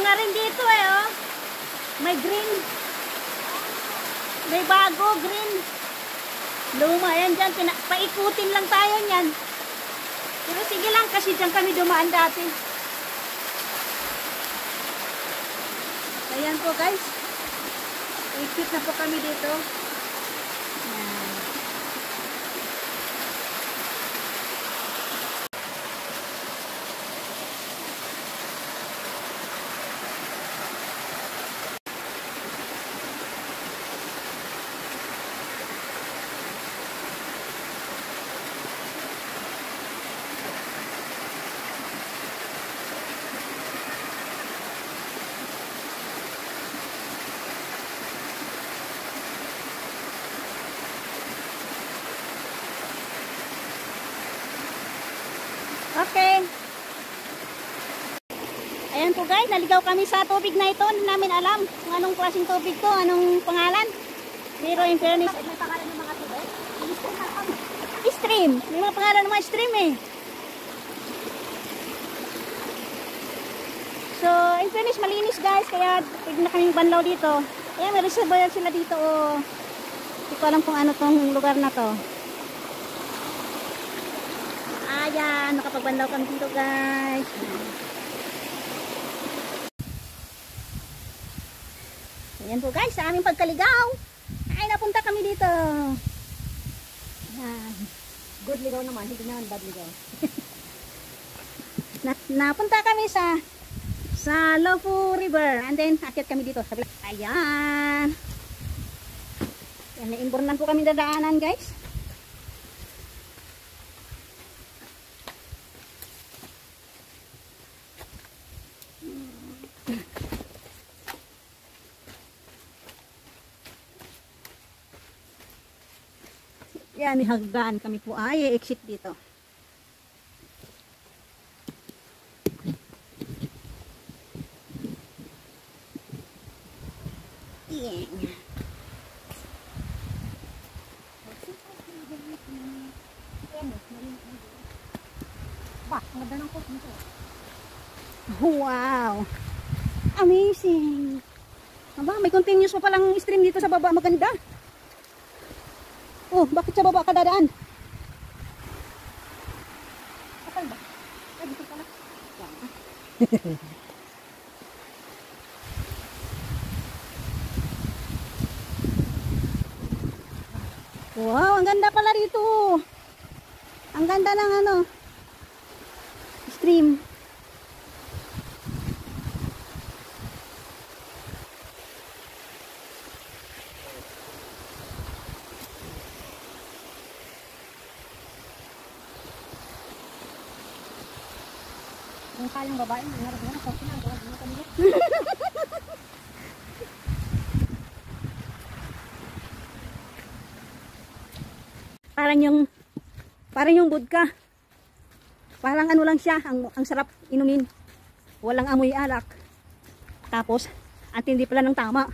na rin dito eh, oh. May green. May bago, green. Luma, yan dyan. Paikutin lang tayo niyan. Pero sige lang, kasi dyan kami dumaan dati. Ayan po guys. Ikit na po kami dito. Ayan. Okay. Ayan po guys, naligaw kami sa tubig na ito. Hindi namin alam kung anong klaseng tubig to, anong pangalan. Pero in fairness, may pangalan ng mga tubig? Stream. May mga pangalan ng mga stream eh. So, in fairness, malinis guys. Kaya pwede na kaming banlaw dito. Ayan, may reservoir sila dito. Oh. Hindi ko alam kung ano tong lugar na to. Ayan, nakapagbandaw kami dito guys. Ayan po guys, sa aming pagkaligaw ay napunta kami dito. Ayan. Good ligaw naman, hindi naman bad ligaw. Napunta kami sa Lofu River. And then, akyat kami dito. Ayan. Ayan, naimbornan po kami dadaanan guys. Yan, may hagdan kami po ay exit dito. Yan. Wow! Amazing! Aba, may continuous pa palang stream dito sa baba, maganda. Oh, bakit sa baba ka dadaan? Akal ba? Ay, dito pala. Wow, ang ganda pala dito. Ang ganda ng ano, stream. Yung kayang babae, nangyarap na sa pinagawa na kanila. Parang yung vodka. Parang ano lang siya, ang sarap inumin. Walang amoy alak. Tapos, ang tindi pala ng tama.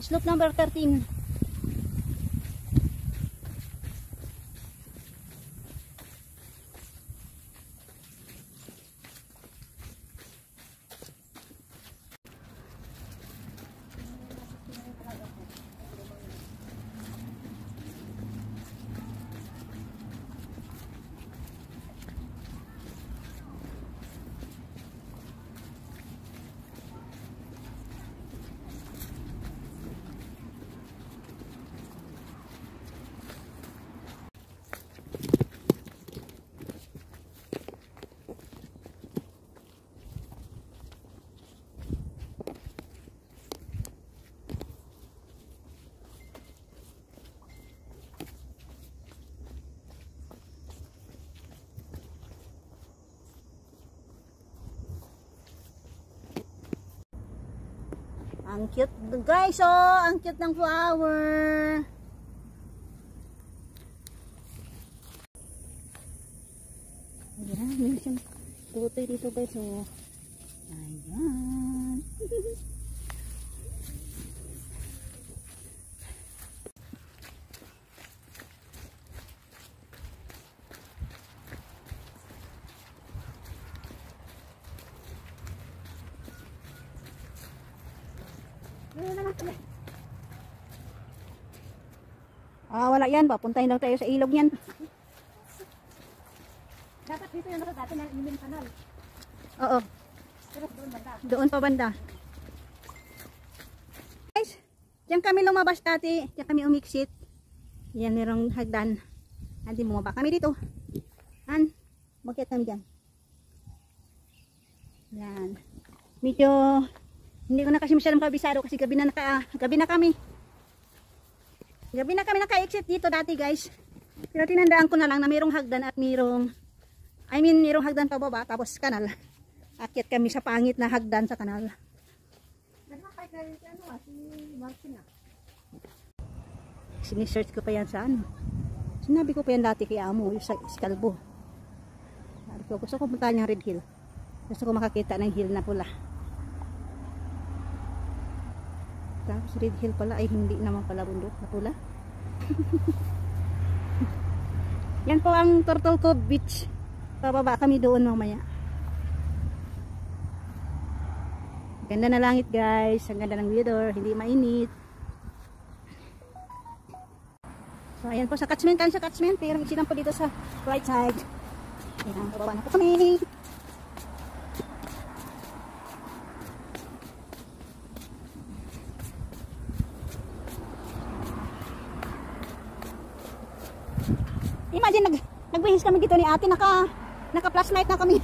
Slope number 13. Ang cute guys, oh, ang cute ng flower. Ayan, meron siyang tutoy dito guys, oh. Ayan. Wala yan. Papuntahin lang tayo sa ilog yan. Dapat dito yung dati na Imin Kanal. Oo. Pero doon banda. Doon pa banda. Guys, diyan kami lumabas dati. Diyan kami umiksit. Yan, merong hagdan. Hindi bumaba kami dito. Bakit kami dyan? Yan. Medyo hindi ko na kasi masyadong kabisado kasi gabi na kami. Gabi na kami naka-exit dito dati guys. Pero tinandaan ko na lang na mayroong hagdan at mayroong hagdan pababa tapos kanal. Akyat kami sa pangit na hagdan sa kanal. Sinisearch ko pa yan sa ano. Sinabi ko pa yan dati kay Amo, yung sa Kalbo. Sabi ko, gusto ko puntahan yung Red Hill. Gusto ko makakita ng hill na pula. Tapos Red Hill pala ay hindi naman pala bundok na pula. Yan po ang Turtle Cove Beach. Pababa kami doon mamaya. Ganda na langit guys. Ang ganda ng weather. Hindi mainit. So ayan po sa catchment. Pero isinan po dito sa right side. Ayan, bababa na po kami. Imagine nagbihis kami dito ni ate, naka flashlight na kami.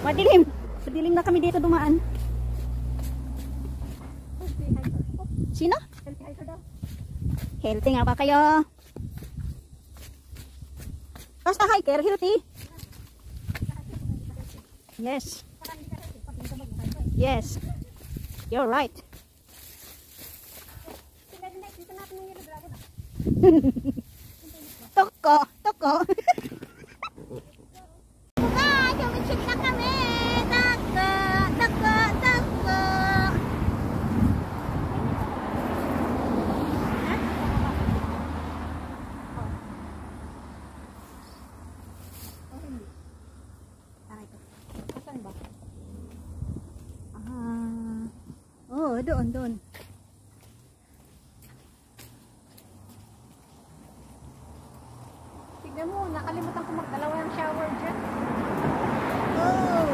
Madilim na kami dito dumaan. Sino? Healthy nga ba kayo? Basta hiker, healthy. Yes. Yes. You're right. Toko. Kumitsip na kami. Toko. Saan ba? Oh, doon. Tignan mo, nakalimutan ko magdalawa ng shower dyan. Oh.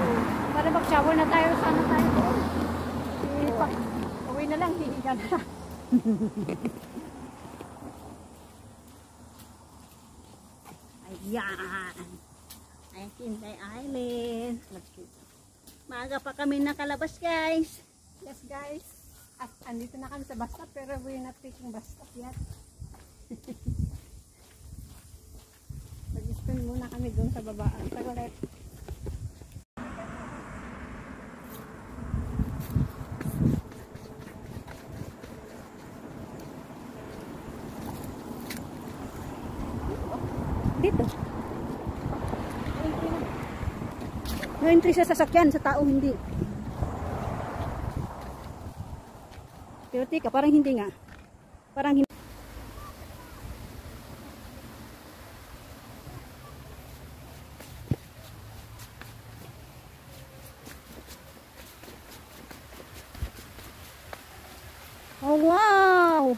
Para mag-shower na tayo, sana tayo doon. Uwi na lang, hihiga na. Ayan. Ayan, Kinday Island. Maaga pa kami nakalabas guys. Yes guys, at andito na kami sa bus stop pero we're not taking bus stop yet. Mag-spend muna kami doon sa baba. Sagulit. Dito. No entry sa sasakyan, sa tao hindi. Pero tika, parang hindi nga. Parang hindi. Oh wow!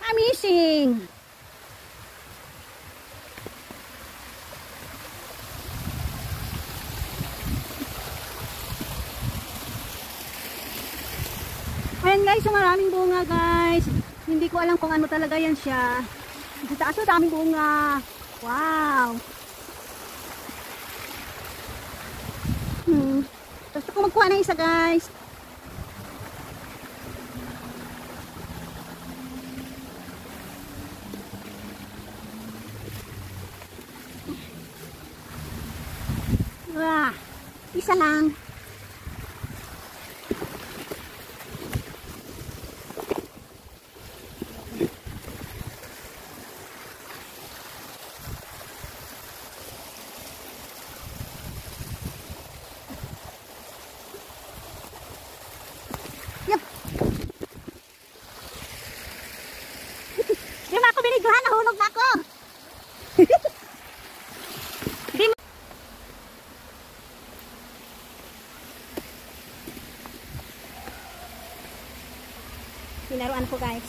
Amazing! Ayan guys, so maraming bunga guys. Hindi ko alam kung ano talaga yan siya. Sa taas so daming bunga. Wow! Gusto ko magkuha ng isa guys. Wow! Isa lang. Pinaruan ko guys.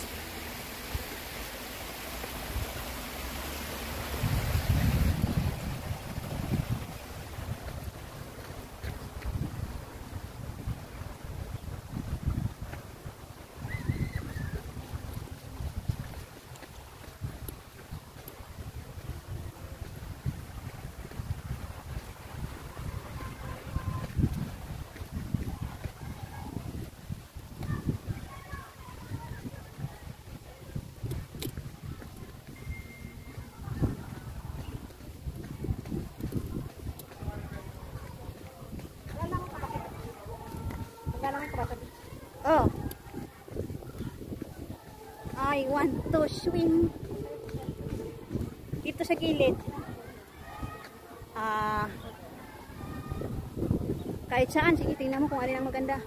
Oh. I want to swim. Dito sa gilid. Kahit saan, sige tingnan mo kung alin ang maganda.